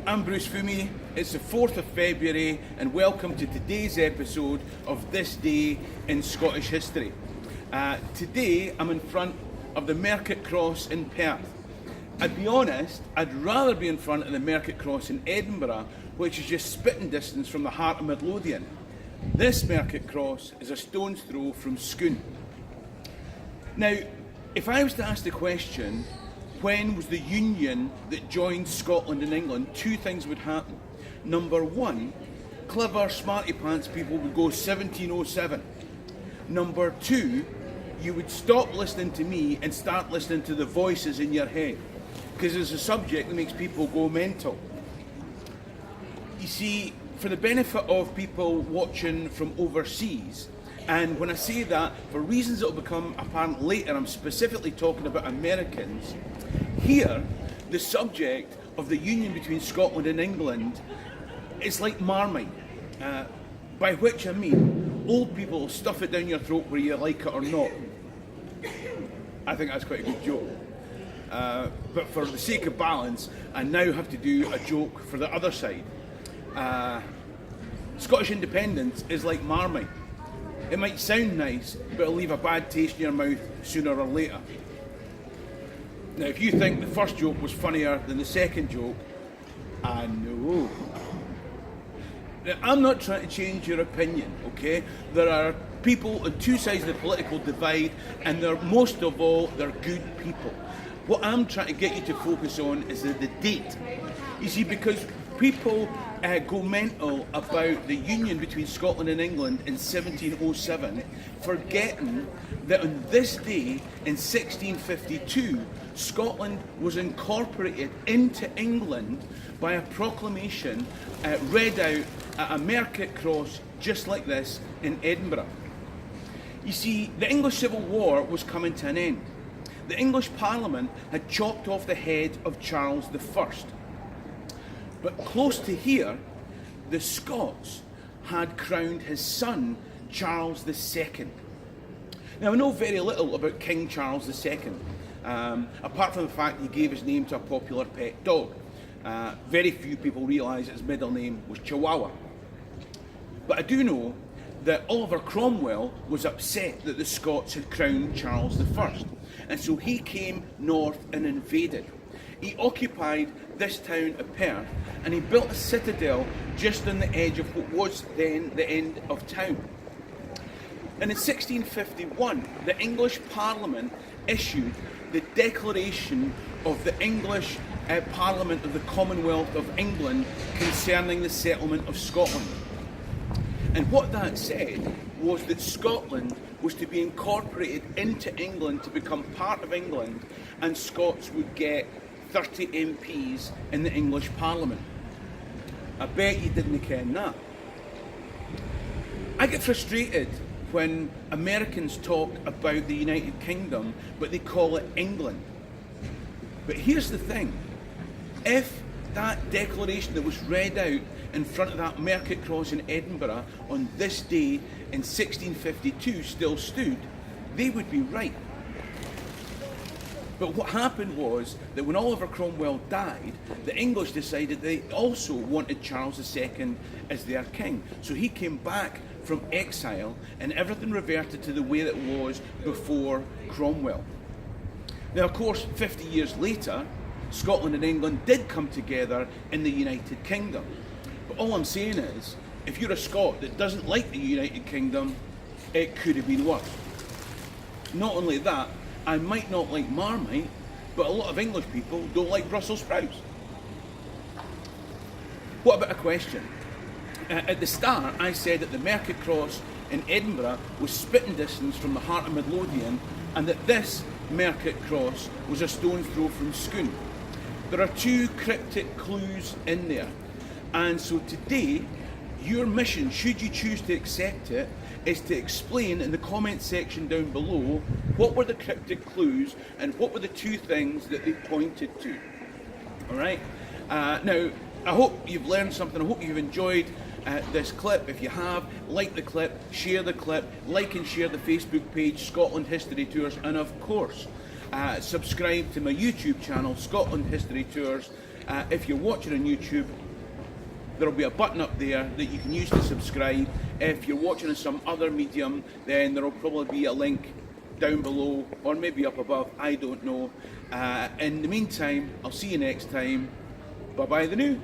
I'm Bruce Fummey. It's the 4th of February and welcome to today's episode of This Day in Scottish History. Today I'm in front of the Market Cross in Perth. I'd be honest, I'd rather be in front of the Market Cross in Edinburgh, which is just spitting distance from the heart of Midlothian. This Market Cross is a stone's throw from Scone. Now, if I was to ask the question, when was the union that joined Scotland and England, two things would happen. Number one, clever smarty pants people would go 1707. Number two, you would stop listening to me and start listening to the voices in your head, because it's a subject that makes people go mental. You see, for the benefit of people watching from overseas, and when I say that, for reasons that will become apparent later, I'm specifically talking about Americans. Here, the subject of the union between Scotland and England is like Marmite, by which I mean old people stuff it down your throat whether you like it or not. I think that's quite a good joke. But for the sake of balance, I now have to do a joke for the other side. Scottish independence is like Marmite. It might sound nice, but it'll leave a bad taste in your mouth sooner or later. Now, if you think the first joke was funnier than the second joke, I know. Now, I'm not trying to change your opinion, okay? There are people on two sides of the political divide, and most of all, they're good people. What I'm trying to get you to focus on is the date. You see, because people go mental about the union between Scotland and England in 1707, forgetting that on this day in 1652, Scotland was incorporated into England by a proclamation read out at a market cross just like this in Edinburgh. You see, the English Civil War was coming to an end. The English Parliament had chopped off the head of Charles I. But close to here, the Scots had crowned his son, Charles II. Now, I know very little about King Charles II, apart from the fact he gave his name to a popular pet dog. Very few people realise his middle name was Chihuahua. But I do know that Oliver Cromwell was upset that the Scots had crowned Charles I, and so he came north and invaded. He occupied this town of Perth, and he built a citadel just on the edge of what was then the end of town. And in 1651, the English Parliament issued the Declaration of the English Parliament of the Commonwealth of England concerning the settlement of Scotland. And what that said was that Scotland was to be incorporated into England to become part of England, and Scots would get 30 MPs in the English Parliament. I bet you didn't ken that. I get frustrated when Americans talk about the United Kingdom, but they call it England. But here's the thing. If that declaration that was read out in front of that market cross in Edinburgh on this day in 1652 still stood, they would be right. But what happened was that when Oliver Cromwell died, the English decided they also wanted Charles II as their king. So he came back from exile and everything reverted to the way that it was before Cromwell. Now, of course, 50 years later, Scotland and England did come together in the United Kingdom. But all I'm saying is, if you're a Scot that doesn't like the United Kingdom, it could have been worse. Not only that, I might not like Marmite, but a lot of English people don't like Brussels sprouts. What about a question? At the start, I said that the Market Cross in Edinburgh was spitting distance from the heart of Midlothian, and that this Market Cross was a stone's throw from Scone. There are two cryptic clues in there, and so today, your mission, should you choose to accept it, is to explain in the comment section down below what were the cryptic clues and what were the two things that they pointed to. Alright? Now, I hope you've learned something. I hope you've enjoyed this clip. If you have, like the clip, share the clip, like and share the Facebook page, Scotland History Tours, and of course, subscribe to my YouTube channel, Scotland History Tours, If you're watching on YouTube, there'll be a button up there that you can use to subscribe. If you're watching on some other medium, then there'll probably be a link down below or maybe up above, I don't know. In the meantime, I'll see you next time. Bye bye the new.